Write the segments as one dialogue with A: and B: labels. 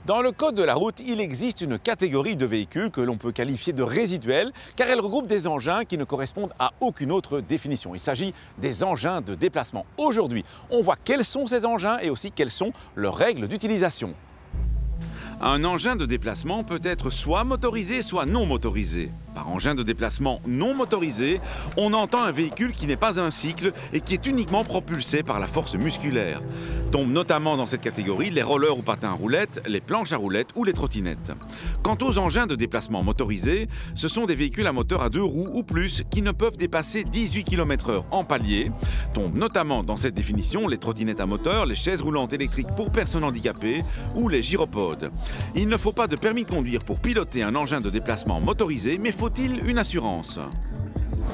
A: Dans le code de la route, il existe une catégorie de véhicules que l'on peut qualifier de résiduels car elle regroupe des engins qui ne correspondent à aucune autre définition. Il s'agit des engins de déplacement. Aujourd'hui, on voit quels sont ces engins et aussi quelles sont leurs règles d'utilisation. Un engin de déplacement peut être soit motorisé, soit non motorisé. Par engin de déplacement non motorisé, on entend un véhicule qui n'est pas un cycle et qui est uniquement propulsé par la force musculaire. Tombent notamment dans cette catégorie les rollers ou patins à roulettes, les planches à roulettes ou les trottinettes. Quant aux engins de déplacement motorisés, ce sont des véhicules à moteur à 2 roues ou plus qui ne peuvent dépasser 18 km/h en palier. Tombent notamment dans cette définition les trottinettes à moteur, les chaises roulantes électriques pour personnes handicapées ou les gyropodes. Il ne faut pas de permis de conduire pour piloter un engin de déplacement motorisé, mais faut-il une assurance?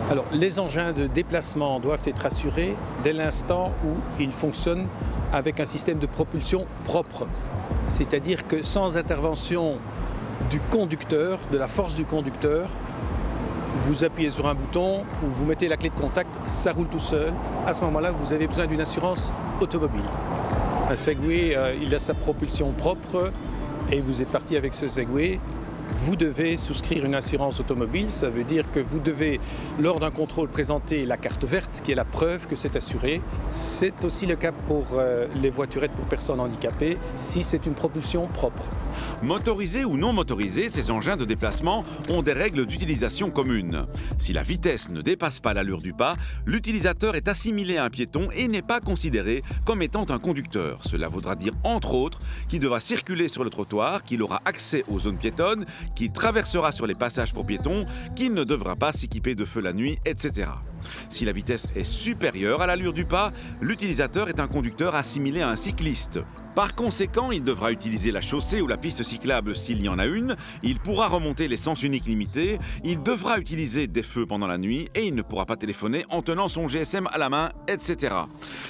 B: Alors, les engins de déplacement doivent être assurés dès l'instant où ils fonctionnent avec un système de propulsion propre. C'est-à-dire que sans intervention du conducteur, de la force du conducteur, vous appuyez sur un bouton ou vous mettez la clé de contact, ça roule tout seul. À ce moment-là, vous avez besoin d'une assurance automobile. Un Segway, il a sa propulsion propre et vous êtes parti avec ce Segway. Vous devez souscrire une assurance automobile, ça veut dire que vous devez, lors d'un contrôle, présenter la carte verte qui est la preuve que c'est assuré. C'est aussi le cas pour les voiturettes pour personnes handicapées, si c'est une propulsion propre.
A: Motorisés ou non motorisés, ces engins de déplacement ont des règles d'utilisation communes. Si la vitesse ne dépasse pas l'allure du pas, l'utilisateur est assimilé à un piéton et n'est pas considéré comme étant un conducteur. Cela voudra dire, entre autres, qu'il devra circuler sur le trottoir, qu'il aura accès aux zones piétonnes, qu'il traversera sur les passages pour piétons, qu'il ne devra pas s'équiper de feu la nuit, etc. Si la vitesse est supérieure à l'allure du pas, l'utilisateur est un conducteur assimilé à un cycliste. Par conséquent, il devra utiliser la chaussée ou la piste cyclable s'il y en a une, il pourra remonter les sens uniques limités, il devra utiliser des feux pendant la nuit et il ne pourra pas téléphoner en tenant son GSM à la main, etc.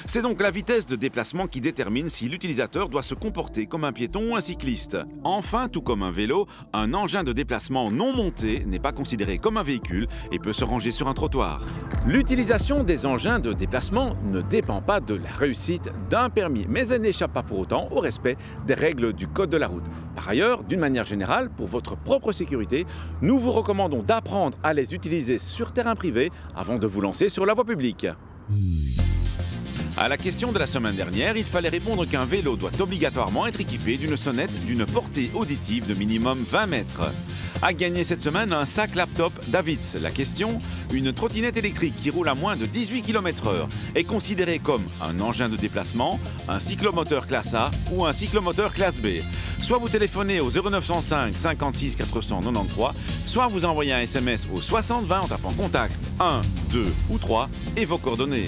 A: C'est donc la vitesse de déplacement qui détermine si l'utilisateur doit se comporter comme un piéton ou un cycliste. Enfin, tout comme un vélo, un engin de déplacement non monté n'est pas considéré comme un véhicule et peut se ranger sur un trottoir. L'utilisation des engins de déplacement ne dépend pas de la réussite d'un permis, mais elle n'échappe pas pour autant au respect des règles du code de la route. Par ailleurs, d'une manière générale, pour votre propre sécurité, nous vous recommandons d'apprendre à les utiliser sur terrain privé avant de vous lancer sur la voie publique. À la question de la semaine dernière, il fallait répondre qu'un vélo doit obligatoirement être équipé d'une sonnette d'une portée auditive de minimum 20 mètres. A gagné cette semaine un sac laptop Davids. La question, une trottinette électrique qui roule à moins de 18 km/h est considérée comme un engin de déplacement, un cyclomoteur classe A ou un cyclomoteur classe B. Soit vous téléphonez au 0905 56 493, soit vous envoyez un SMS au 60 20 en tapant contact 1, 2 ou 3 et vos coordonnées.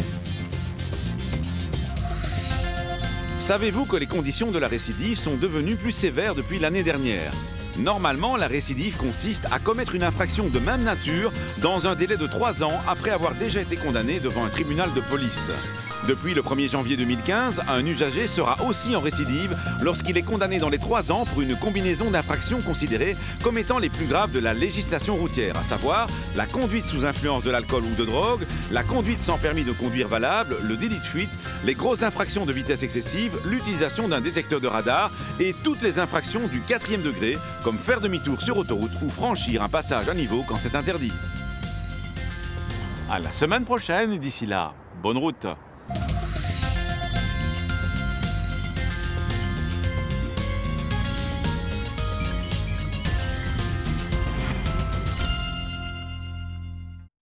A: Savez-vous que les conditions de la récidive sont devenues plus sévères depuis l'année dernière? Normalement, la récidive consiste à commettre une infraction de même nature dans un délai de 3 ans après avoir déjà été condamné devant un tribunal de police. Depuis le 1er janvier 2015, un usager sera aussi en récidive lorsqu'il est condamné dans les 3 ans pour une combinaison d'infractions considérées comme étant les plus graves de la législation routière, à savoir la conduite sous influence de l'alcool ou de drogue, la conduite sans permis de conduire valable, le délit de fuite, les grosses infractions de vitesse excessive, l'utilisation d'un détecteur de radar et toutes les infractions du 4e degré, comme faire demi-tour sur autoroute ou franchir un passage à niveau quand c'est interdit. À la semaine prochaine et d'ici là, bonne route!